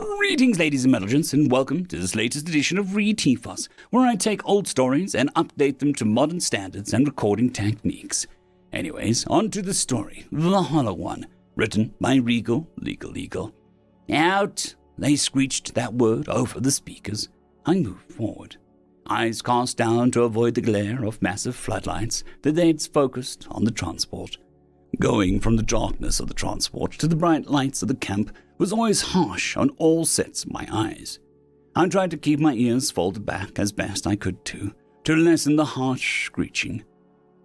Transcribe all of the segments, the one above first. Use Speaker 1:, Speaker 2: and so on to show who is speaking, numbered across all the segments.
Speaker 1: Greetings, ladies and intelligence, and welcome to this latest edition of RE024, where I take old stories and update them to modern standards and recording techniques. Anyways, on to the story, The Hollow One, written by RegalLegalEagle. Out! They screeched that word over the speakers. I moved forward, eyes cast down to avoid the glare of massive floodlights that they'd focused on the transport. Going from the darkness of the transport to the bright lights of the camp was always harsh on all sets of my eyes. I tried to keep my ears folded back as best I could to lessen the harsh screeching.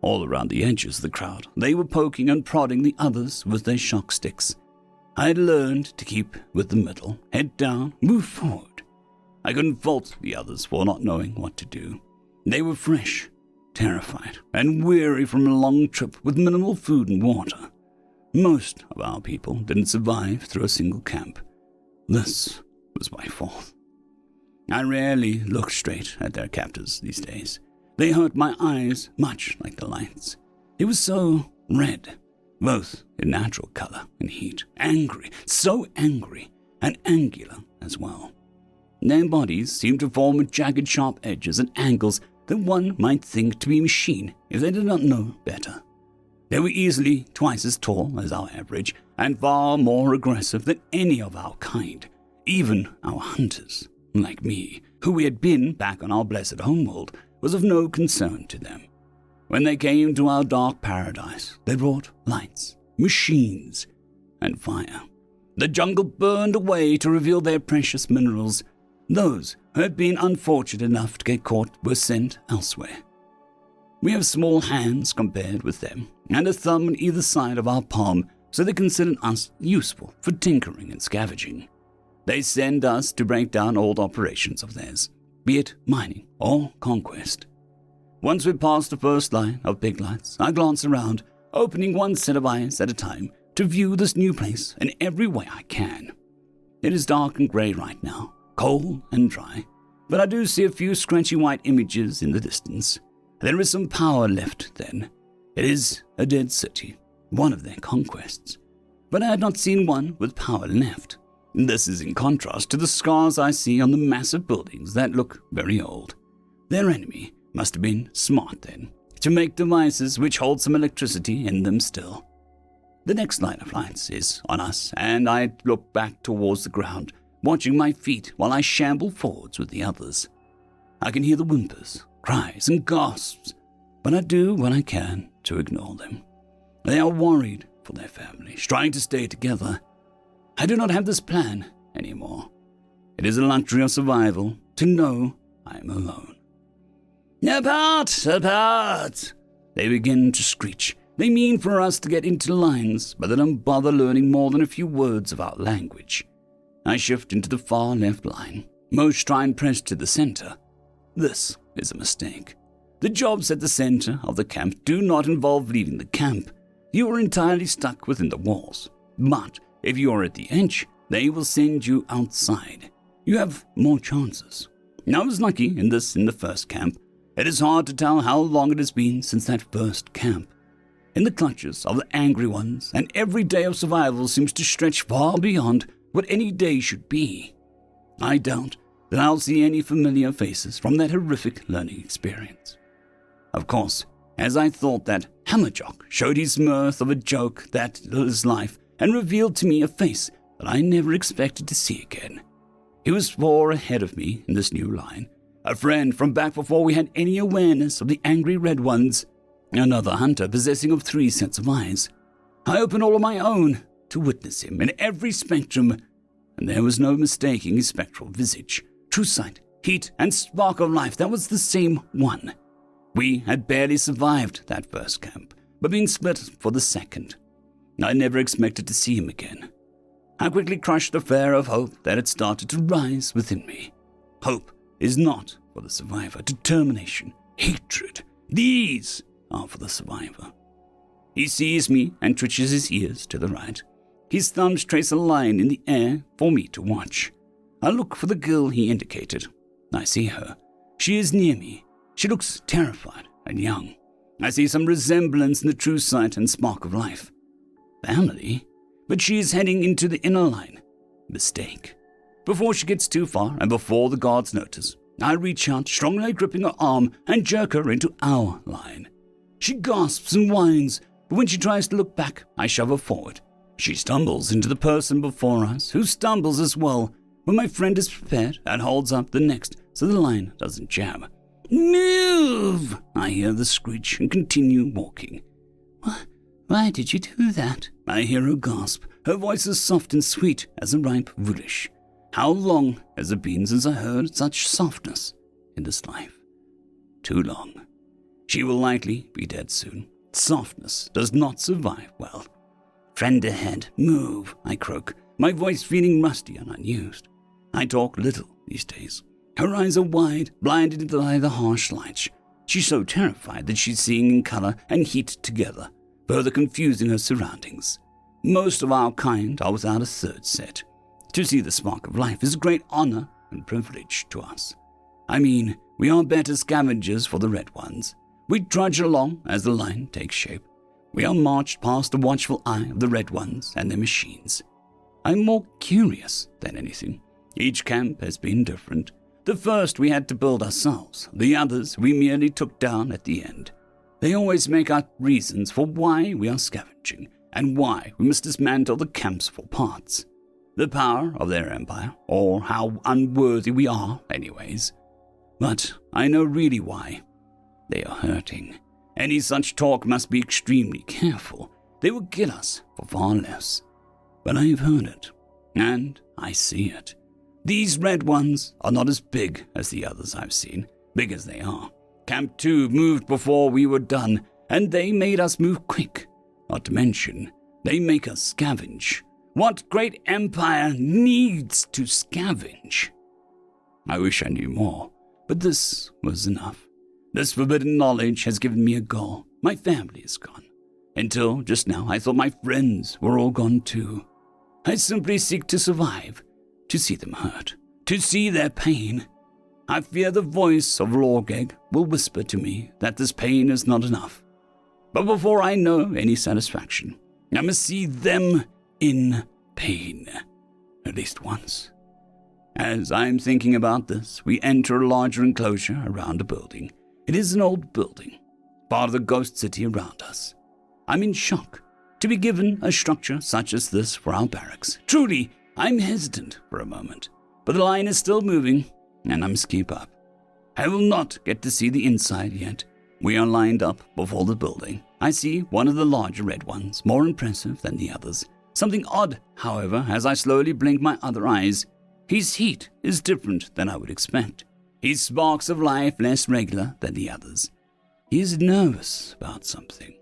Speaker 1: All around the edges of the crowd, they were poking and prodding the others with their shock sticks. I had learned to keep with the middle, head down, move forward. I couldn't fault the others for not knowing what to do. They were fresh, terrified, and weary from a long trip with minimal food and water. Most of our people didn't survive through a single camp. This was my fault. I rarely look straight at their captors these days. They hurt my eyes much like the lights. It was so red, both in natural color and heat. Angry, so angry, and angular as well. Their bodies seemed to form with jagged sharp edges and angles that one might think to be machine if they did not know better. They were easily twice as tall as our average, and far more aggressive than any of our kind, even our hunters, like me, who we had been back on our blessed homeworld, was of no concern to them. When they came to our dark paradise, they brought lights, machines, and fire. The jungle burned away to reveal their precious minerals. Those who had been unfortunate enough to get caught were sent elsewhere. We have small hands compared with them, and a thumb on either side of our palm, so they consider us useful for tinkering and scavenging. They send us to break down old operations of theirs, be it mining or conquest. Once we pass the first line of big lights, I glance around, opening one set of eyes at a time to view this new place in every way I can. It is dark and grey right now, cold and dry, but I do see a few scrunchy white images in the distance. There is some power left then. It is a dead city, one of their conquests. But I had not seen one with power left. This is in contrast to the scars I see on the massive buildings that look very old. Their enemy must have been smart then, to make devices which hold some electricity in them still. The next line of lights is on us, and I look back towards the ground, watching my feet while I shamble forwards with the others. I can hear the whimpers, cries, and gasps, but I do what I can to ignore them. They are worried for their families, trying to stay together. I do not have this plan anymore. It is a luxury of survival to know I am alone. Apart! Apart! They begin to screech. They mean for us to get into lines, but they don't bother learning more than a few words of our language. I shift into the far left line. Most try and press to the center. This is a mistake. The jobs at the center of the camp do not involve leaving the camp. You are entirely stuck within the walls. But if you are at the edge, they will send you outside. You have more chances. I was lucky in the first camp. It is hard to tell how long it has been since that first camp. In the clutches of the angry ones, and every day of survival seems to stretch far beyond what any day should be. I doubt that I'll see any familiar faces from that horrific learning experience. Of course, as I thought that, Hammerjock showed his mirth of a joke that his life and revealed to me a face that I never expected to see again. He was far ahead of me in this new line, a friend from back before we had any awareness of the angry red ones, another hunter possessing of 3 sets of eyes. I opened all of my own to witness him in every spectrum, and there was no mistaking his spectral visage. True sight, heat, and spark of life, that was the same one. We had barely survived that first camp, but being split for the second. I never expected to see him again. I quickly crushed the flare of hope that had started to rise within me. Hope is not for the survivor. Determination, hatred, these are for the survivor. He sees me and twitches his ears to the right. His thumbs trace a line in the air for me to watch. I look for the girl he indicated. I see her. She is near me. She looks terrified and young. I see some resemblance in the true sight and spark of life. Family? But she is heading into the inner line. Mistake. Before she gets too far and before the guards notice, I reach out, strongly gripping her arm and jerk her into our line. She gasps and whines, but when she tries to look back, I shove her forward. She stumbles into the person before us, who stumbles as well, when my friend is prepared and holds up the next so the line doesn't jam. "Move!" I hear the screech and continue walking. "Why did you do that?" I hear her gasp. Her voice is soft and sweet as a ripe woolish. How long has it been since I heard such softness in this life? Too long. She will likely be dead soon. Softness does not survive well. "Friend ahead, move," I croak, my voice feeling rusty and unused. I talk little these days. Her eyes are wide, blinded by the harsh lights. She's so terrified that she's seeing in color and heat together, further confusing her surroundings. Most of our kind are without a third set. To see the spark of life is a great honor and privilege to us. I mean, we are better scavengers for the red ones. We trudge along as the line takes shape. We are marched past the watchful eye of the red ones and their machines. I'm more curious than anything. Each camp has been different. The first we had to build ourselves. The others we merely took down at the end. They always make up reasons for why we are scavenging and why we must dismantle the camps for parts. The power of their empire, or how unworthy we are anyways. But I know really why. They are hurting. Any such talk must be extremely careful. They will kill us for far less. But I've heard it, and I see it. These red ones are not as big as the others I've seen, big as they are. Camp 2 moved before we were done, and they made us move quick. Not to mention, they make us scavenge. What great empire needs to scavenge? I wish I knew more, but this was enough. This forbidden knowledge has given me a goal. My family is gone. Until just now, I thought my friends were all gone too. I simply seek to survive, to see them hurt, to see their pain. I fear the voice of Lorgeg will whisper to me that this pain is not enough. But before I know any satisfaction, I must see them in pain, at least once. As I am thinking about this, we enter a larger enclosure around a building. It is an old building, part of the ghost city around us. I'm in shock to be given a structure such as this for our barracks. Truly, I'm hesitant for a moment, but the line is still moving, and I must keep up. I will not get to see the inside yet. We are lined up before the building. I see one of the larger red ones, more impressive than the others. Something odd, however, as I slowly blink my other eyes. His heat is different than I would expect. His sparks of life less regular than the others. He is nervous about something.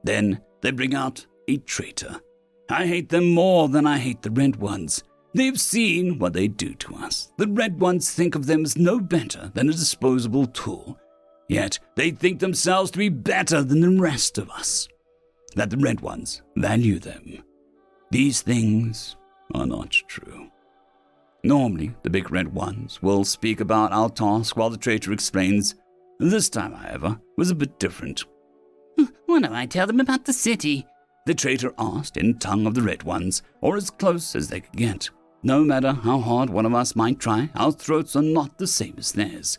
Speaker 1: Then they bring out a traitor. I hate them more than I hate the red ones. They've seen what they do to us. The red ones think of them as no better than a disposable tool. Yet they think themselves to be better than the rest of us. That the red ones value them. These things are not true. Normally, the big red ones will speak about our task while the traitor explains. This time, however, was a bit different.
Speaker 2: "What do I tell them about the city?"
Speaker 1: the traitor asked in tongue of the red ones, or as close as they could get. No matter how hard one of us might try, our throats are not the same as theirs.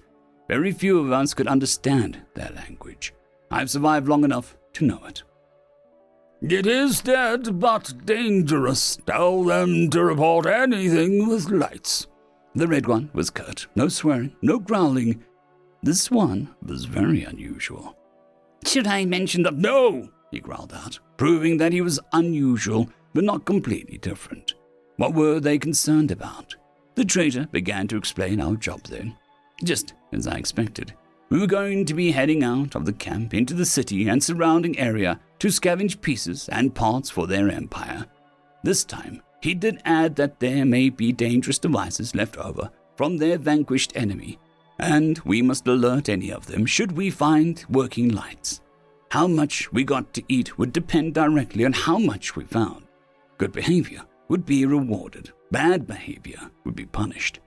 Speaker 1: Very few of us could understand their language. I've survived long enough to know it. "It is dead, but dangerous. Tell them to report anything with lights." The red one was curt. No swearing, no growling. This one was very unusual.
Speaker 2: "Should I mention the—"
Speaker 1: "No!" he growled out, proving that he was unusual, but not completely different. What were they concerned about? The traitor began to explain our job then. Just as I expected. We were going to be heading out of the camp into the city and surrounding area to scavenge pieces and parts for their empire. This time, he did add that there may be dangerous devices left over from their vanquished enemy, and we must alert any of them should we find working lights. How much we got to eat would depend directly on how much we found. Good behavior would be rewarded. Bad behavior would be punished.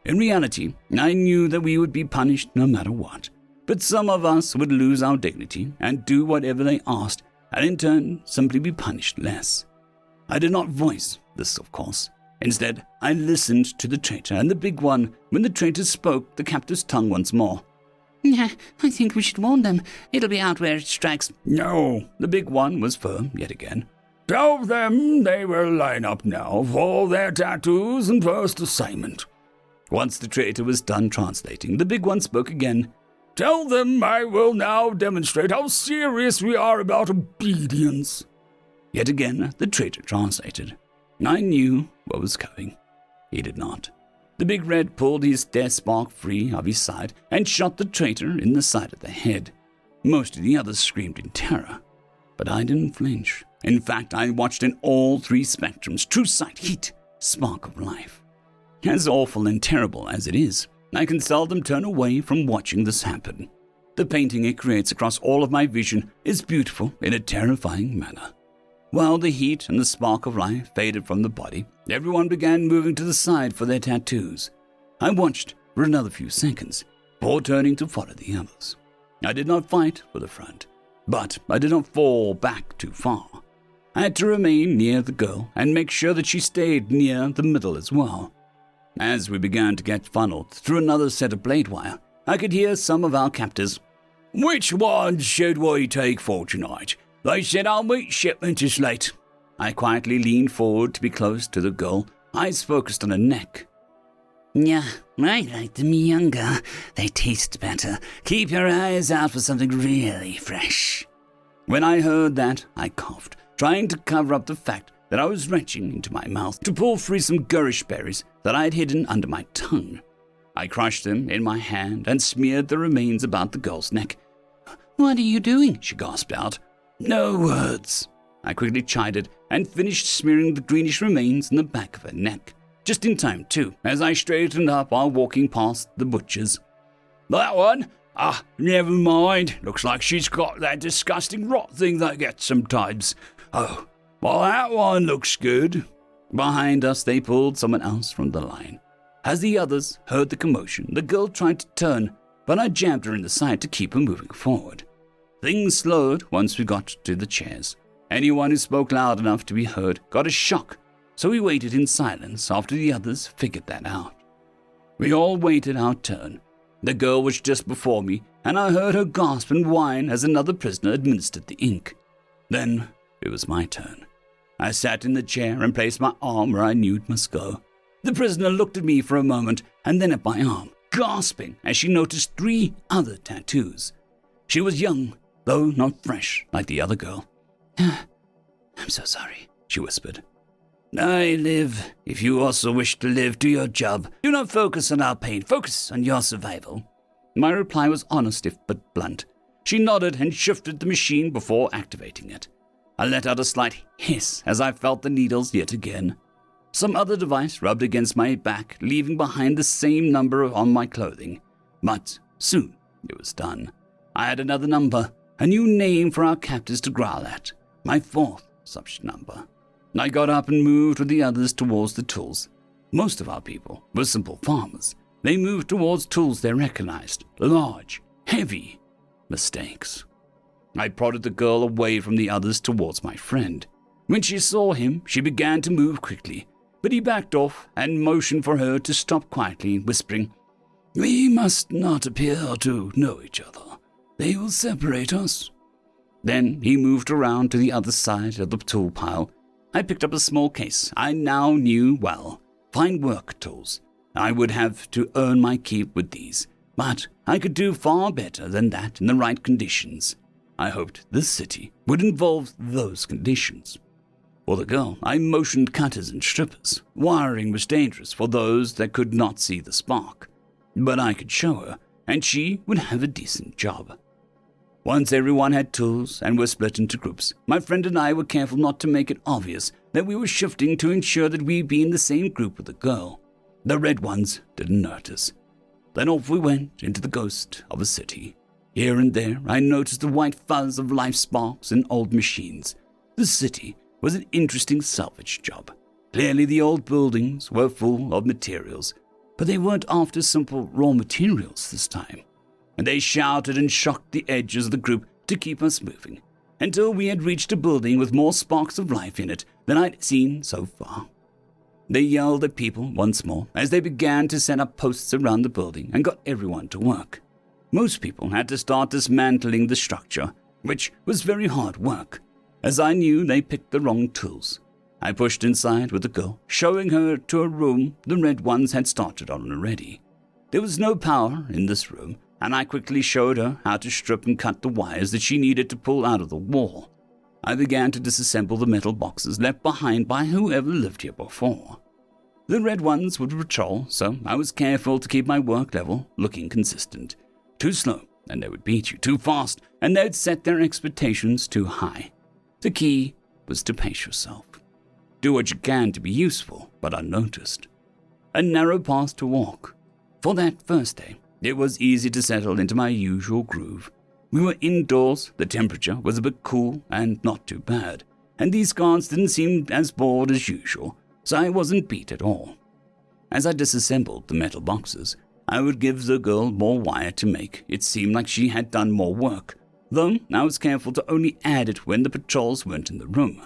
Speaker 1: In reality, I knew that we would be punished no matter what, but some of us would lose our dignity and do whatever they asked, and in turn simply be punished less. I did not voice this, of course. Instead, I listened to the traitor and the big one. When the traitor spoke, the captive's tongue once more.
Speaker 2: Yeah, I think we should warn them. It'll be out where it strikes.
Speaker 1: No, the big one was firm yet again. Tell them they will line up now for their tattoos and first assignment. Once the traitor was done translating, the big one spoke again. Tell them I will now demonstrate how serious we are about obedience. Yet again, the traitor translated. I knew what was coming. He did not. The big red pulled his death spark free of his side and shot the traitor in the side of the head. Most of the others screamed in terror, but I didn't flinch. In fact, I watched in all three spectrums, true sight, heat, spark of life. As awful and terrible as it is, I can seldom turn away from watching this happen. The painting it creates across all of my vision is beautiful in a terrifying manner. While the heat and the spark of life faded from the body, everyone began moving to the side for their tattoos. I watched for another few seconds, before turning to follow the others. I did not fight for the front, but I did not fall back too far. I had to remain near the girl and make sure that she stayed near the middle as well. As we began to get funneled through another set of blade wire, I could hear some of our captors. Which ones should we take for tonight? They said our meat shipment is late. I quietly leaned forward to be close to the girl, eyes focused on her neck.
Speaker 2: Yeah, I like them younger. They taste better. Keep your eyes out for something really fresh.
Speaker 1: When I heard that, I coughed, trying to cover up the fact that I was reaching into my mouth to pull free some garish berries that I had hidden under my tongue. I crushed them in my hand and smeared the remains about the girl's neck.
Speaker 2: What are you doing?
Speaker 1: She gasped out. No words. I quickly chided and finished smearing the greenish remains in the back of her neck. Just in time, too, as I straightened up while walking past the butcher's. That one? Never mind. Looks like she's got that disgusting rot thing that gets sometimes. Oh, well, that one looks good. Behind us, they pulled someone else from the line. As the others heard the commotion, the girl tried to turn, but I jabbed her in the side to keep her moving forward. Things slowed once we got to the chairs. Anyone who spoke loud enough to be heard got a shock, so we waited in silence after the others figured that out. We all waited our turn. The girl was just before me, and I heard her gasp and whine as another prisoner administered the ink. Then it was my turn. I sat in the chair and placed my arm where I knew it must go. The prisoner looked at me for a moment and then at my arm, gasping as she noticed 3 other tattoos. She was young, though not fresh like the other girl.
Speaker 2: I'm so sorry,
Speaker 1: she whispered. I live. If you also wish to live, do your job. Do not focus on our pain. Focus on your survival. My reply was honest if but blunt. She nodded and shifted the machine before activating it. I let out a slight hiss as I felt the needles yet again. Some other device rubbed against my back, leaving behind the same number on my clothing. But soon it was done. I had another number, a new name for our captors to growl at, my 4th such number. I got up and moved with the others towards the tools. Most of our people were simple farmers. They moved towards tools they recognized, large, heavy mistakes. I prodded the girl away from the others towards my friend. When she saw him, she began to move quickly, but he backed off and motioned for her to stop quietly, whispering, We must not appear to know each other. They will separate us. Then he moved around to the other side of the tool pile. I picked up a small case I now knew well, fine work tools. I would have to earn my keep with these, but I could do far better than that in the right conditions. I hoped this city would involve those conditions. For the girl, I motioned cutters and strippers. Wiring was dangerous for those that could not see the spark, but I could show her, and she would have a decent job. Once everyone had tools and were split into groups, my friend and I were careful not to make it obvious that we were shifting to ensure that we be in the same group with the girl. The red ones didn't notice. Then off we went into the ghost of a city. Here and there, I noticed the white fuzz of life sparks in old machines. The city was an interesting salvage job. Clearly the old buildings were full of materials, but they weren't after simple raw materials this time. And they shouted and shocked the edges of the group to keep us moving, until we had reached a building with more sparks of life in it than I'd seen so far. They yelled at people once more as they began to set up posts around the building and got everyone to work. Most people had to start dismantling the structure, which was very hard work, as I knew they picked the wrong tools. I pushed inside with the girl, showing her to a room the Red Ones had started on already. There was no power in this room, and I quickly showed her how to strip and cut the wires that she needed to pull out of the wall. I began to disassemble the metal boxes left behind by whoever lived here before. The Red Ones would patrol, so I was careful to keep my work level looking consistent. Too slow, and they would beat you. Too fast, and they'd set their expectations too high. The key was to pace yourself. Do what you can to be useful, but unnoticed. A narrow path to walk. For that first day, it was easy to settle into my usual groove. We were indoors, the temperature was a bit cool and not too bad, and these guards didn't seem as bored as usual, so I wasn't beat at all. As I disassembled the metal boxes, I would give the girl more wire to make it seem like she had done more work, though I was careful to only add it when the patrols weren't in the room.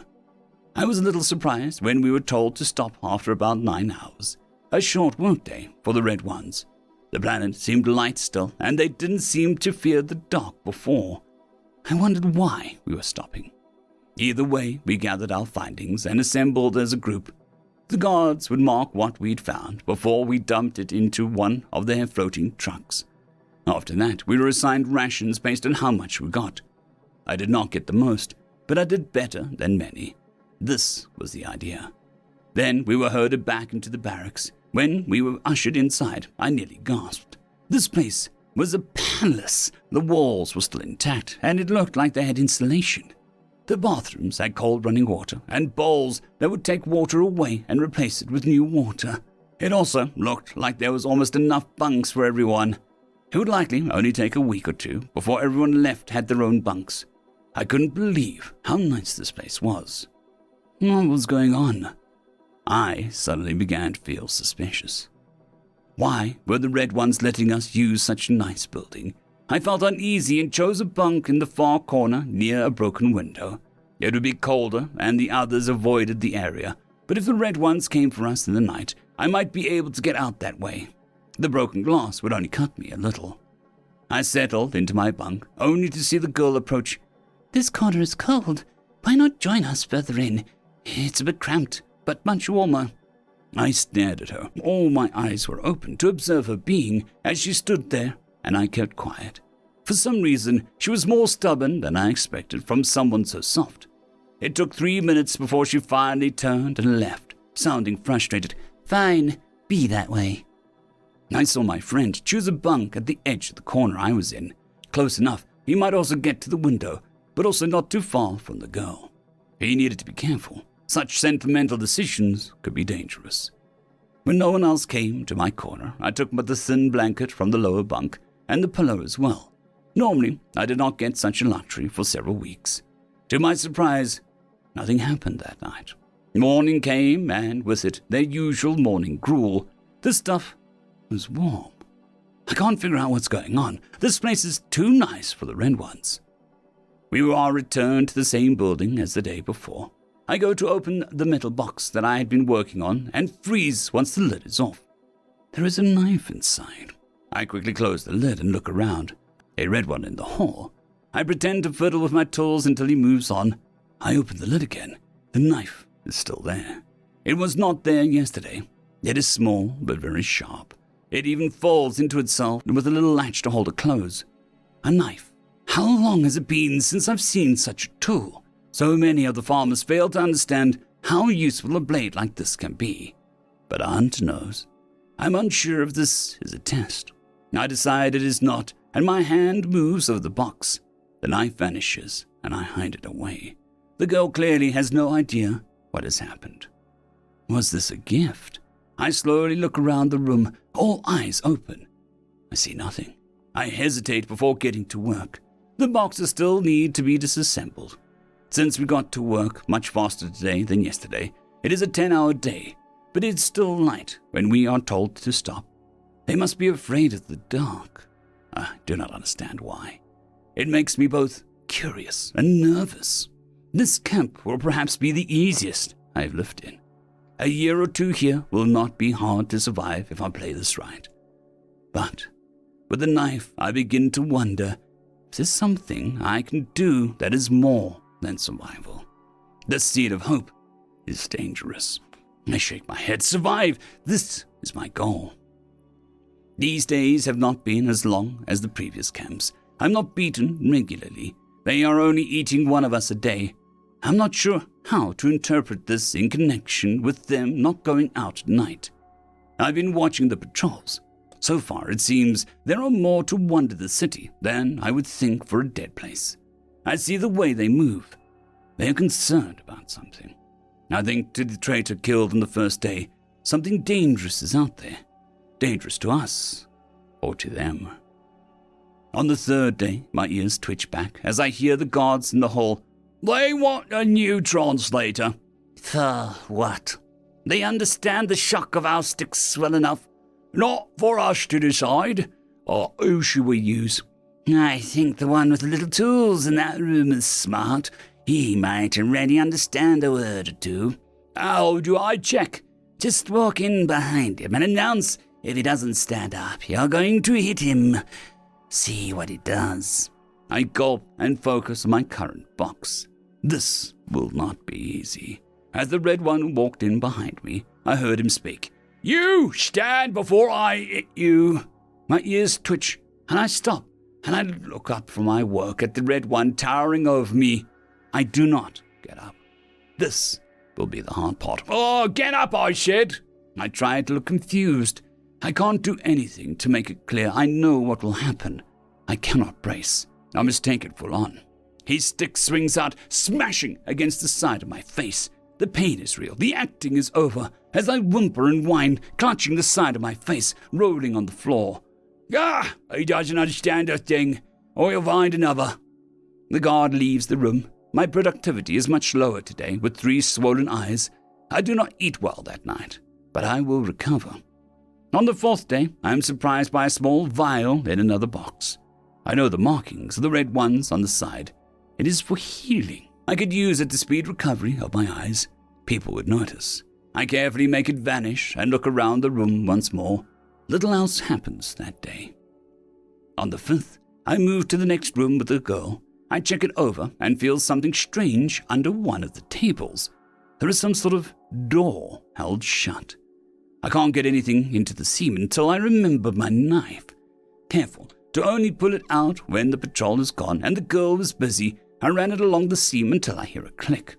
Speaker 1: I was a little surprised when we were told to stop after about 9 hours, a short workday for the Red Ones. The planet seemed light still, and they didn't seem to fear the dark before. I wondered why we were stopping. Either way, we gathered our findings and assembled as a group. The guards would mark what we'd found before we dumped it into one of their floating trucks. After that, we were assigned rations based on how much we got. I did not get the most, but I did better than many. This was the idea. Then we were herded back into the barracks. When we were ushered inside, I nearly gasped. This place was a palace. The walls were still intact, and it looked like they had insulation. The bathrooms had cold running water and bowls that would take water away and replace it with new water. It also looked like there was almost enough bunks for everyone. It would likely only take a week or two before everyone left had their own bunks. I couldn't believe how nice this place was. What was going on? I suddenly began to feel suspicious. Why were the Red Ones letting us use such a nice building? I felt uneasy and chose a bunk in the far corner near a broken window. It would be colder, and the others avoided the area, but if the Red Ones came for us in the night, I might be able to get out that way. The broken glass would only cut me a little. I settled into my bunk, only to see the girl approach.
Speaker 2: "This corner is cold. Why not join us further in? It's a bit cramped, but much warmer."
Speaker 1: I stared at her. All my eyes were open to observe her being as she stood there, and I kept quiet. For some reason, she was more stubborn than I expected from someone so soft. It took 3 minutes before she finally turned and left, sounding frustrated.
Speaker 2: "Fine, be that way."
Speaker 1: I saw my friend choose a bunk at the edge of the corner I was in. Close enough, he might also get to the window, but also not too far from the girl. He needed to be careful. Such sentimental decisions could be dangerous. When no one else came to my corner, I took but the thin blanket from the lower bunk and the pillow as well. Normally, I did not get such a luxury for several weeks. To my surprise, nothing happened that night. Morning came, and with it, their usual morning gruel. This stuff was warm. I can't figure out what's going on. This place is too nice for the Red Ones. We are returned to the same building as the day before. I go to open the metal box that I had been working on and freeze once the lid is off. There is a knife inside. I quickly close the lid and look around. A Red One in the hall. I pretend to fiddle with my tools until he moves on. I open the lid again. The knife is still there. It was not there yesterday. It is small but very sharp. It even folds into itself with a little latch to hold it close. A knife. How long has it been since I've seen such a tool? So many of the farmers fail to understand how useful a blade like this can be. But a hunter knows. I'm unsure if this is a test. I decide it is not, and my hand moves over the box. The knife vanishes, and I hide it away. The girl clearly has no idea what has happened. Was this a gift? I slowly look around the room, all eyes open. I see nothing. I hesitate before getting to work. The boxes still need to be disassembled. Since we got to work much faster today than yesterday, it is a 10-hour day, but it's still light when we are told to stop. They must be afraid of the dark. I do not understand why. It makes me both curious and nervous. This camp will perhaps be the easiest I have lived in. A year or two here will not be hard to survive if I play this right. But with the knife, I begin to wonder if there's something I can do that is more than survival. The seed of hope is dangerous. I shake my head. Survive! This is my goal. These days have not been as long as the previous camps. I'm not beaten regularly. They are only eating one of us a day. I'm not sure how to interpret this in connection with them not going out at night. I've been watching the patrols. So far, it seems there are more to wander the city than I would think for a dead place. I see the way they move. They are concerned about something. I think to the traitor killed on the first day, something dangerous is out there. Dangerous to us, or to them. On the third day, my ears twitch back as I hear the guards in the hall. They want a new translator.
Speaker 2: For what? They understand the shock of our sticks well enough.
Speaker 1: Not for us to decide. Or who should we use?
Speaker 2: I think the one with the little tools in that room is smart. He might already understand a word or two.
Speaker 1: How do I check?
Speaker 2: Just walk in behind him and announce if he doesn't stand up, you're going to hit him. See what he does.
Speaker 1: I gulp and focus on my current box. This will not be easy. As the red one walked in behind me, I heard him speak. You stand before I hit you. My ears twitch, and I stop, and I look up from my work at the red one towering over me. I do not get up. This will be the hard part. Oh, get up, I said. I try to look confused. I can't do anything to make it clear. I know what will happen. I cannot brace. I must take it full on. His stick swings out, smashing against the side of my face. The pain is real. The acting is over. As I whimper and whine, clutching the side of my face, rolling on the floor. Ah, he doesn't understand a thing, or he'll find another. The guard leaves the room. My productivity is much lower today, with 3 swollen eyes. I do not eat well that night, but I will recover. On the 4th day, I am surprised by a small vial in another box. I know the markings of the red ones on the side. It is for healing. I could use it to speed recovery of my eyes. People would notice. I carefully make it vanish and look around the room once more. Little else happens that day. On the 5th, I move to the next room with the girl. I check it over and feel something strange under one of the tables. There is some sort of door held shut. I can't get anything into the seam until I remember my knife. Careful to only pull it out when the patrol is gone and the girl is busy, I ran it along the seam until I hear a click.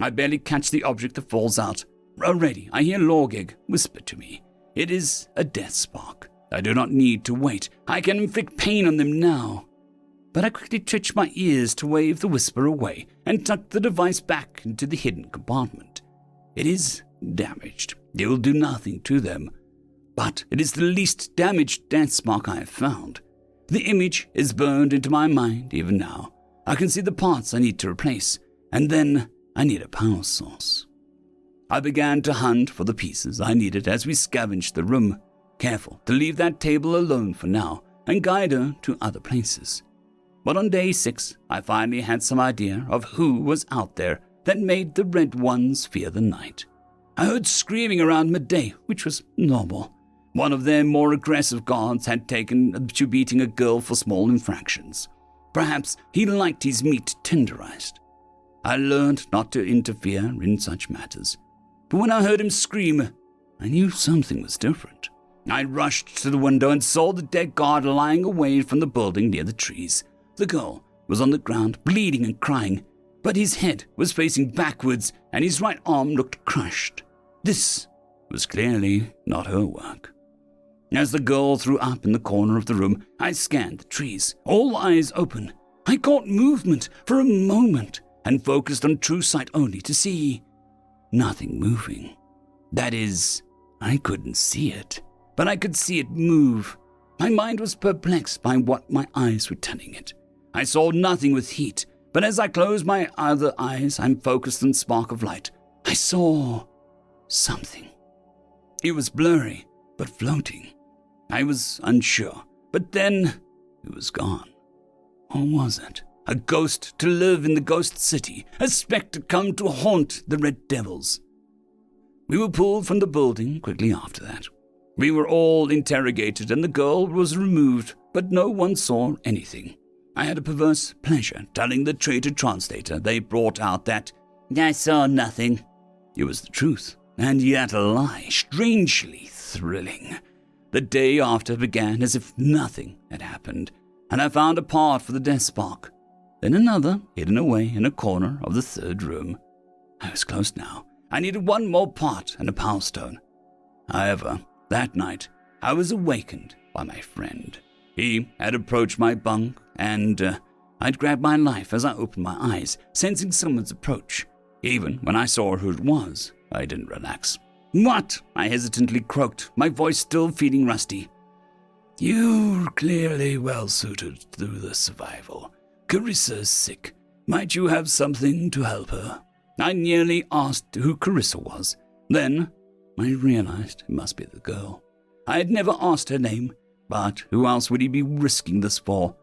Speaker 1: I barely catch the object that falls out. Already, I hear Lorgig whisper to me. It is a death spark. I do not need to wait. I can inflict pain on them now. But I quickly twitch my ears to wave the whisper away and tuck the device back into the hidden compartment. It is damaged. It will do nothing to them. But it is the least damaged death spark I have found. The image is burned into my mind even now. I can see the parts I need to replace, and then I need a power source. I began to hunt for the pieces I needed as we scavenged the room, careful to leave that table alone for now and guide her to other places. But on day 6, I finally had some idea of who was out there that made the red ones fear the night. I heard screaming around midday, which was normal. One of their more aggressive guards had taken to beating a girl for small infractions. Perhaps he liked his meat tenderized. I learned not to interfere in such matters. But when I heard him scream, I knew something was different. I rushed to the window and saw the dead guard lying away from the building near the trees. The girl was on the ground, bleeding and crying, but his head was facing backwards and his right arm looked crushed. This was clearly not her work. As the girl threw up in the corner of the room, I scanned the trees, all eyes open. I caught movement for a moment and focused on true sight only to see nothing moving. That is, I couldn't see it, but I could see it move. My mind was perplexed by what my eyes were telling it. I saw nothing with heat, but as I closed my other eyes and focused on the spark of light, I saw something. It was blurry, but floating. I was unsure, but then it was gone. Or was it? A ghost to live in the ghost city, a spectre come to haunt the red devils. We were pulled from the building quickly after that. We were all interrogated and the girl was removed, but no one saw anything. I had a perverse pleasure telling the traitor translator they brought out that I saw nothing. It was the truth, and yet a lie, strangely thrilling. The day after began as if nothing had happened, and I found a part for the death spark, then another hidden away in a corner of the third room. I was close now. I needed one more part and a power stone. However, that night, I was awakened by my friend. He had approached my bunk, and I'd grabbed my knife as I opened my eyes, sensing someone's approach. Even when I saw who it was, I didn't relax. "What?" I hesitantly croaked, my voice still feeling rusty. "You're clearly well-suited to the survival. Carissa's sick. Might you have something to help her?" I nearly asked who Carissa was. Then I realized it must be the girl. I had never asked her name, but who else would he be risking this for?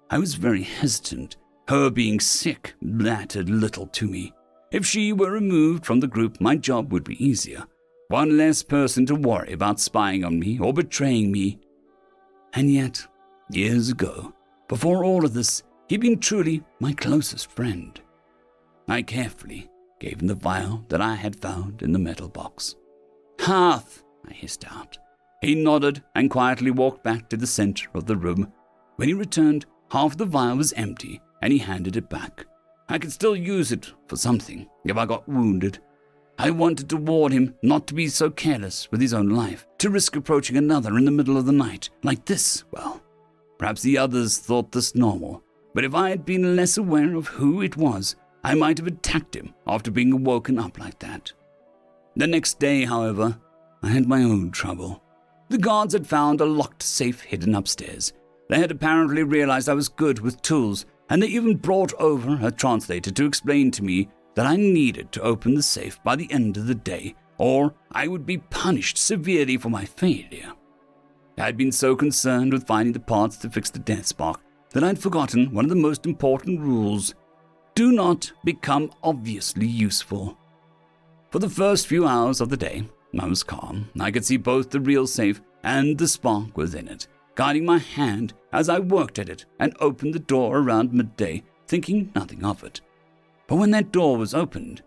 Speaker 1: I was very hesitant. Her being sick mattered little to me. If she were removed from the group, my job would be easier. One less person to worry about spying on me or betraying me. And yet, years ago, before all of this, he'd been truly my closest friend. I carefully gave him the vial that I had found in the metal box. "Half," I hissed out. He nodded and quietly walked back to the center of the room. When he returned, half of the vial was empty, and he handed it back. I could still use it for something if I got wounded. I wanted to warn him not to be so careless with his own life, to risk approaching another in the middle of the night, like this. Well, perhaps the others thought this normal, but if I had been less aware of who it was, I might have attacked him after being woken up like that. The next day, however, I had my own trouble. The guards had found a locked safe hidden upstairs. They had apparently realized I was good with tools, and they even brought over a translator to explain to me that I needed to open the safe by the end of the day, or I would be punished severely for my failure. I had been so concerned with finding the parts to fix the death spark that I'd forgotten one of the most important rules. Do not become obviously useful. For the first few hours of the day, I was calm. I could see both the real safe and the spark within it, guiding my hand as I worked at it and opened the door around midday, thinking nothing of it. But when that door was opened,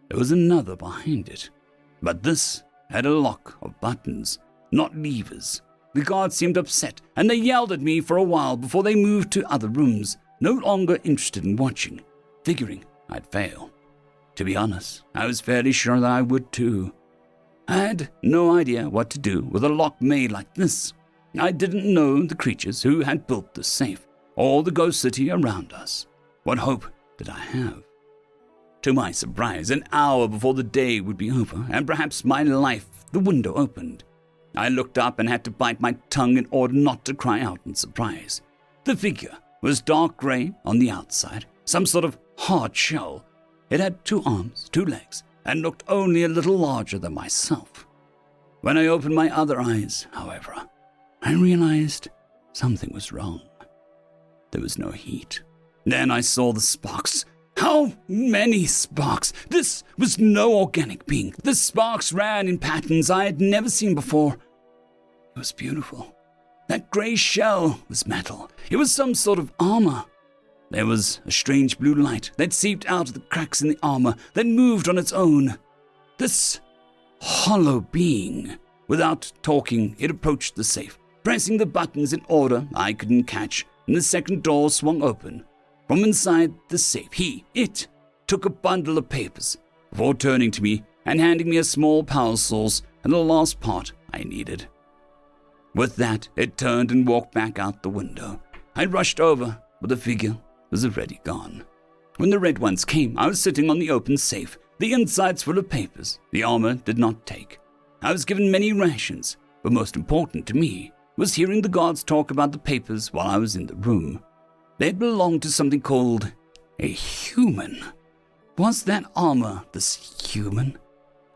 Speaker 1: there was another behind it. But this had a lock of buttons, not levers. The guards seemed upset, and they yelled at me for a while before they moved to other rooms, no longer interested in watching, figuring I'd fail. To be honest, I was fairly sure that I would too. I had no idea what to do with a lock made like this. I didn't know the creatures who had built the safe, or the ghost city around us. What hope did I have? To my surprise, an hour before the day would be over, and perhaps my life, the window opened. I looked up and had to bite my tongue in order not to cry out in surprise. The figure was dark gray on the outside, some sort of hard shell. It had 2 arms, 2 legs, and looked only a little larger than myself. When I opened my other eyes, however, I realized something was wrong. There was no heat. Then I saw the sparks. How many sparks? This was no organic being. The sparks ran in patterns I had never seen before. It was beautiful. That gray shell was metal. It was some sort of armor. There was a strange blue light that seeped out of the cracks in the armor, then moved on its own. This hollow being. Without talking, it approached the safe, pressing the buttons in order I couldn't catch, and the second door swung open. From inside the safe, it took a bundle of papers before turning to me and handing me a small power source and the last part I needed. With that, it turned and walked back out the window. I rushed over, but the figure was already gone. When the red ones came, I was sitting on the open safe, the insides full of papers the armor did not take. I was given many rations, but most important to me was hearing the guards talk about the papers while I was in the room. They had belonged to something called a human. Was that armor this human?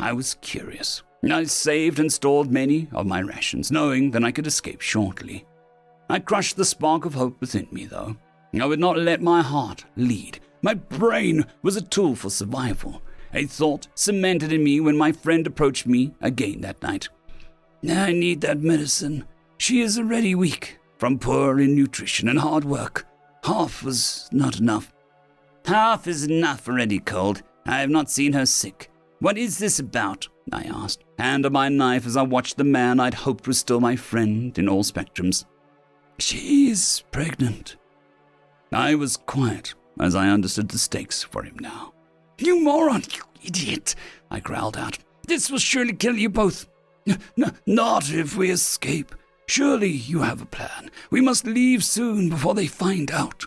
Speaker 1: I was curious. I saved and stored many of my rations, knowing that I could escape shortly. I crushed the spark of hope within me, though. I would not let my heart lead. My brain was a tool for survival, a thought cemented in me when my friend approached me again that night.
Speaker 2: I need that medicine. She is already weak from poor in nutrition and hard work. Half was not enough.
Speaker 1: Half is enough already, Cold. I have not seen her sick. What is this about? I asked, hand on my knife as I watched the man I'd hoped was still my friend in all spectrums.
Speaker 2: She is pregnant.
Speaker 1: I was quiet as I understood the stakes for him now.
Speaker 2: You moron, you idiot, I growled out. This will surely kill you both. Not if we escape. Surely you have a plan. We must leave soon before they find out.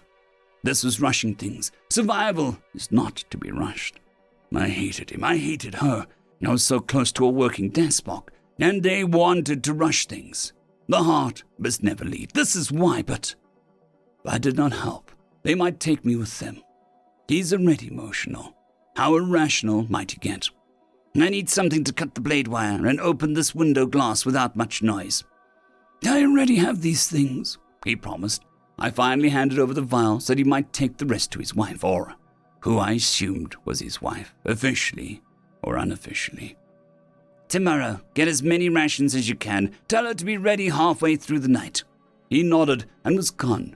Speaker 1: This was rushing things. Survival is not to be rushed. I hated him. I hated her. I was so close to a working despot, and they wanted to rush things. The heart must never lead. This is why, but I did not help. They might take me with them. He's already emotional. How irrational might he get? I need something to cut the blade wire and open this window glass without much noise.
Speaker 2: I already have these things,
Speaker 1: he promised. I finally handed over the vial so that he might take the rest to his wife, or who I assumed was his wife, officially or unofficially. Tomorrow, get as many rations as you can. Tell her to be ready halfway through the night. He nodded and was gone.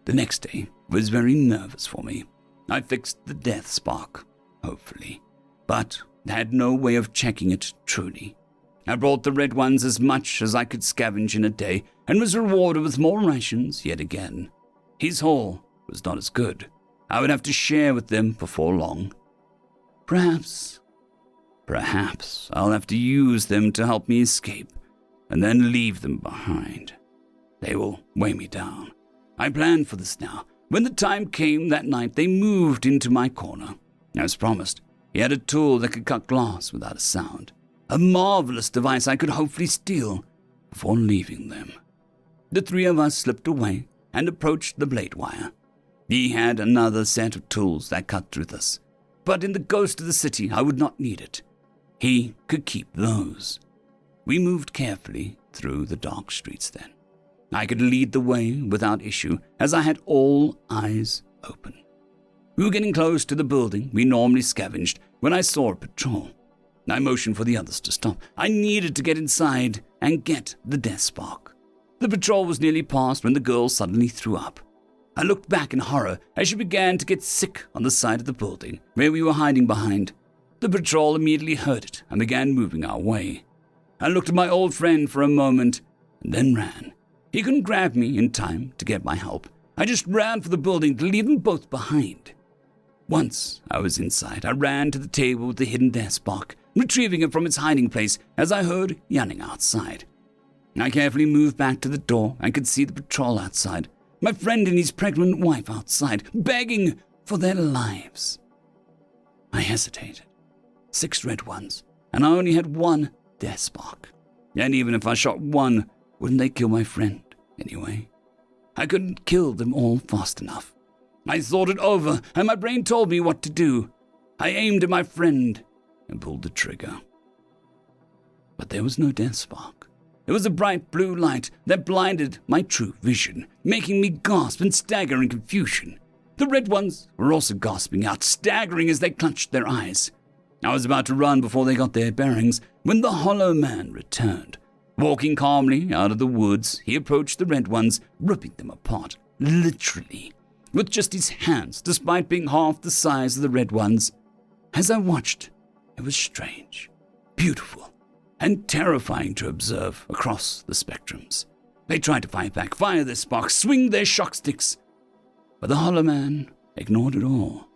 Speaker 1: The next day was very nervous for me. I fixed the death spark, hopefully, but had no way of checking it truly. I brought the red ones as much as I could scavenge in a day and was rewarded with more rations yet again. His haul was not as good. I would have to share with them before long. Perhaps I'll have to use them to help me escape and then leave them behind. They will weigh me down. I planned for this now. When the time came that night, they moved into my corner. As promised, he had a tool that could cut glass without a sound. A marvelous device I could hopefully steal before leaving them. The three of us slipped away and approached the blade wire. He had another set of tools that cut through this, but in the ghost of the city I would not need it. He could keep those. We moved carefully through the dark streets then. I could lead the way without issue as I had all eyes open. We were getting close to the building we normally scavenged when I saw a patrol. I motioned for the others to stop. I needed to get inside and get the death spark. The patrol was nearly past when the girl suddenly threw up. I looked back in horror as she began to get sick on the side of the building where we were hiding behind. The patrol immediately heard it and began moving our way. I looked at my old friend for a moment and then ran. He couldn't grab me in time to get my help. I just ran for the building to leave them both behind. Once I was inside, I ran to the table with the hidden death spark, retrieving it from its hiding place as I heard yelling outside. I carefully moved back to the door and could see the patrol outside, my friend and his pregnant wife outside, begging for their lives. I hesitated. 6 red ones, and I only had 1 death spark. And even if I shot 1, wouldn't they kill my friend anyway? I couldn't kill them all fast enough. I thought it over, and my brain told me what to do. I aimed at my friend and pulled the trigger. But there was no death spark. It was a bright blue light that blinded my true vision, making me gasp and stagger in confusion. The red ones were also gasping out, staggering as they clutched their eyes. I was about to run before they got their bearings when the hollow man returned. Walking calmly out of the woods, he approached the red ones, ripping them apart, literally, with just his hands, despite being half the size of the red ones. As I watched, it was strange, beautiful, and terrifying to observe across the spectrums. They tried to fight back, fire their sparks, swing their shock sticks, but the hollow man ignored it all.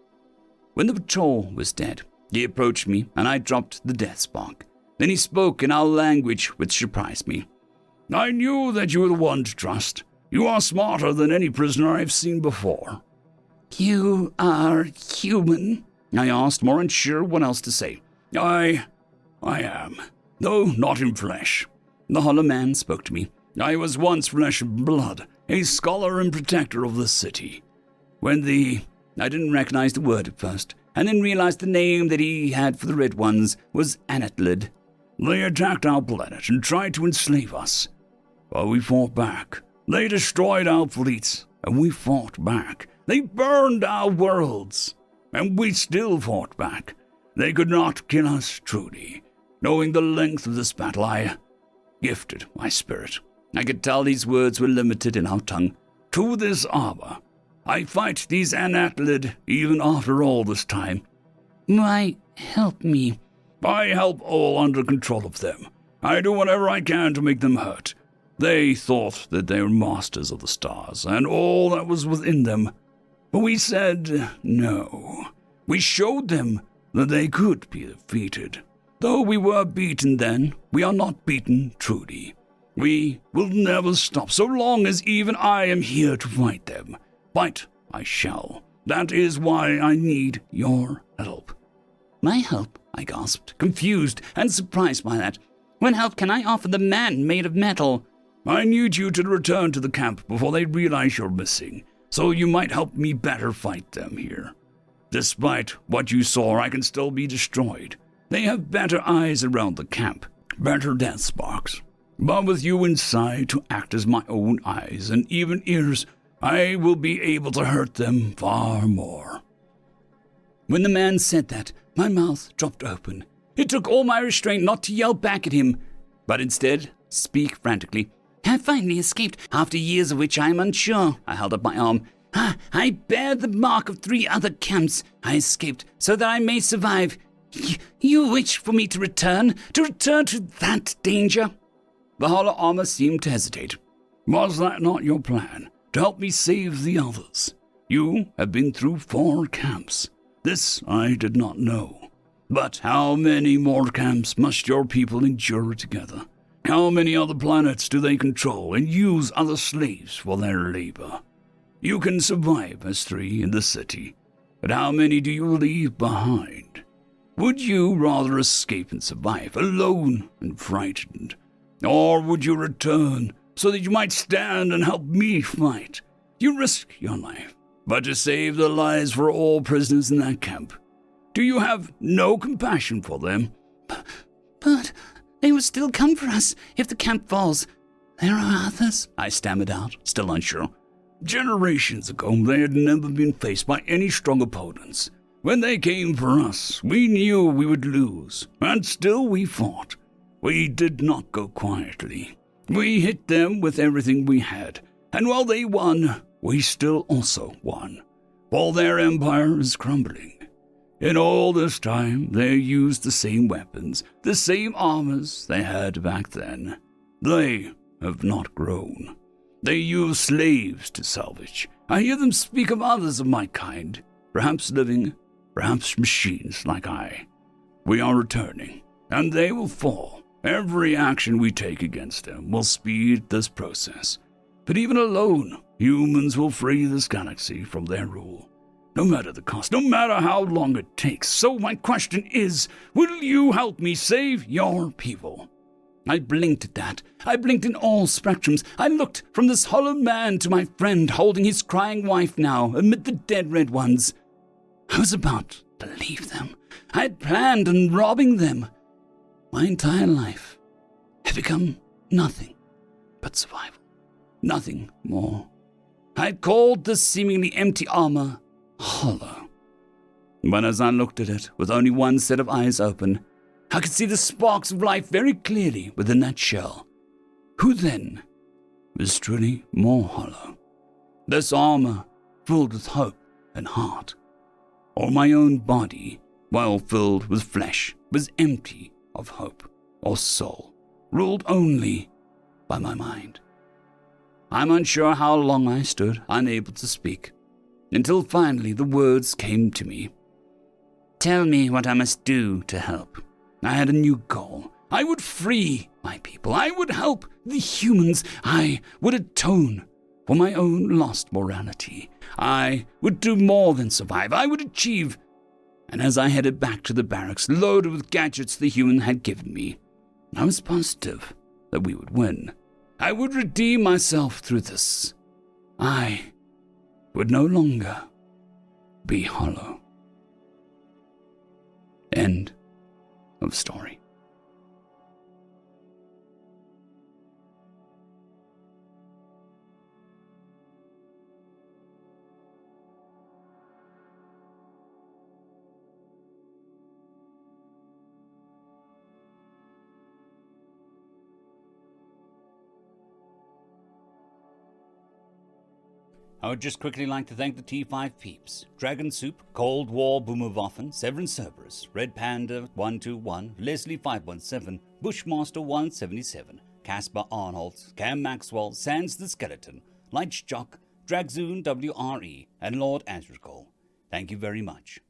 Speaker 1: When the patrol was dead, he approached me and I dropped the death spark. Then he spoke in our language, which surprised me. I knew that you were the one to trust. You are smarter than any prisoner I've seen before.
Speaker 2: You are human?
Speaker 1: I asked, more unsure what else to say. I am, though not in flesh. The hollow man spoke to me. I was once flesh and blood, a scholar and protector of the city. I didn't recognize the word at first, and then realized the name that he had for the red ones was Anatlid. They attacked our planet and tried to enslave us. But we fought back. They destroyed our fleets, and we fought back. They burned our worlds, and we still fought back.
Speaker 2: They could not kill us, truly. Knowing the length of this battle, I gifted my spirit. I could tell these words were limited in our tongue. To this armor. I fight these anatlid even after all this time.
Speaker 1: Why, help me.
Speaker 2: I help all under control of them. I do whatever I can to make them hurt. They thought that they were masters of the stars and all that was within them. But we said no. We showed them that they could be defeated. Though we were beaten then, we are not beaten truly. We will never stop so long as even I am here to fight them. Fight I shall. That is why I need your help.
Speaker 1: My help? I gasped, confused and surprised by that. What help can I offer the man made of metal?
Speaker 2: I need you to return to the camp before they realize you're missing, so you might help me better fight them here. Despite what you saw, I can still be destroyed. They have better eyes around the camp, better death sparks. But with you inside to act as my own eyes and even ears, I will be able to hurt them far more.
Speaker 1: When the man said that, my mouth dropped open. It took all my restraint not to yell back at him, but instead speak frantically. I finally escaped, after years of which I am unsure. I held up my arm. I bear the mark of 3 other camps. I escaped so that I may survive. You wish for me to return to that danger?
Speaker 2: The hollow armor seemed to hesitate. Was that not your plan, to help me save the others? You have been through 4 camps. This I did not know. But how many more camps must your people endure together? How many other planets do they control and use other slaves for their labor? You can survive as 3 in the city, but how many do you leave behind? Would you rather escape and survive, alone and frightened? Or would you return so that you might stand and help me fight? You risk your life, but to save the lives for all prisoners in that camp. Do you have no compassion for them?
Speaker 1: But they will still come for us if the camp falls. There are others, I stammered out, still unsure.
Speaker 2: Generations ago, they had never been faced by any strong opponents. When they came for us, we knew we would lose, and still we fought. We did not go quietly. We hit them with everything we had, and while they won, we still also won. While their empire is crumbling. In all this time, they used the same weapons, the same armors they had back then. They have not grown. They use slaves to salvage. I hear them speak of others of my kind, perhaps living, perhaps machines like I. We are returning, and they will fall. Every action we take against them will speed this process. But even alone, humans will free this galaxy from their rule. No matter the cost, no matter how long it takes. So my question is, will you help me save your people? I blinked at that. I blinked in all spectrums. I looked from this hollow man to my friend holding his crying wife now amid the dead red ones. I was about to leave them. I had planned on robbing them. My entire life had become nothing but survival. Nothing more. I had called this seemingly empty armor hollow. But as I looked at it, with only one set of eyes open, I could see the sparks of life very clearly within that shell. Who then was truly more hollow? This armor filled with hope and heart, or my own body, while filled with flesh, was empty of hope or soul, ruled only by my mind. I'm unsure how long I stood, unable to speak, until finally the words came to me. Tell me what I must do to help. I had a new goal. I would free my people. I would help the humans. I would atone for my own lost morality. I would do more than survive. I would achieve. And as I headed back to the barracks, loaded with gadgets the human had given me, I was positive that we would win. I would redeem myself through this. I would no longer be hollow. End of story.
Speaker 1: I would just quickly like to thank the T5 peeps: Dragon Soup, Cold War Boomerwaffen, Severin Cerberus, Red Panda 121, Leslie 517, Bushmaster 177, Caspar Arnold, Cam Maxwell, Sans the Skeleton, Lightjock, Dragzoon WRE, and Lord Azrakal. Thank you very much.